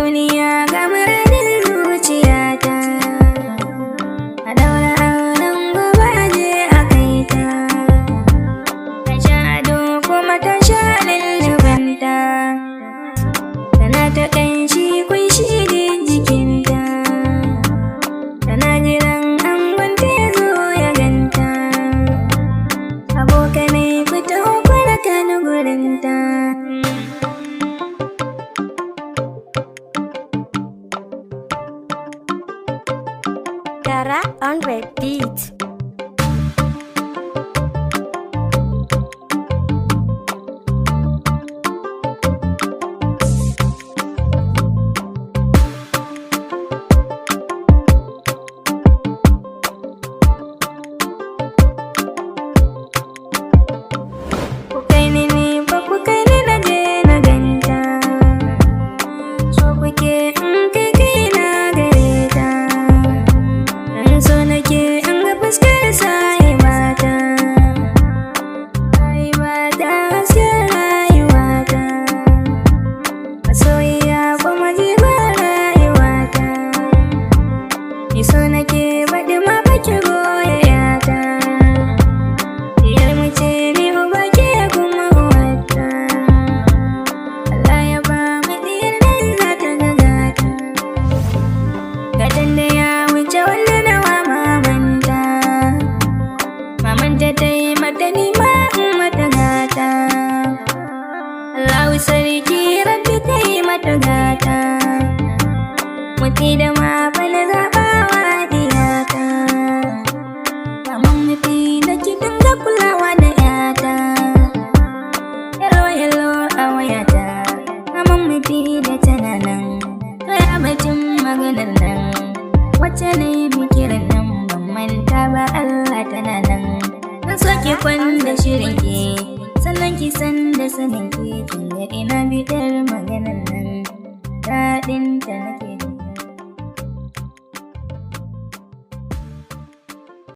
duniya ga muradin zuciyata, a daura auren gobe aje a kai ta, ta sha ado kuma ta sha lullubanta, tana ta ƙanshi kunshi din jikinta, tana jiran angonta ya zo ya ganta, abokanai fito kwaraka na gurinta. Dara on repeat. So nake baɗi ma baki goya yata, diyar mu ce ni uba ke kuma uwarta, Allah ya ba mu diyar nan za ta ga gata, gatan da ya wuce wanda nawa mamanta, mamanta ta yi mata ni ma in mata gata, Allahu sarki rabbi ka yi mata gata, muti da ma fa na zaɓa kulawa da yata, yalo a wayata, maman mufeedat tana nan, kaya bacin maganar nan, wacce ne bikirin nan ban manta ba Allah tana nan, zan soke kwanda shirin ke, sannan ki san da sanin ke, tun da ina bidar maganar nan, daɗin ta nake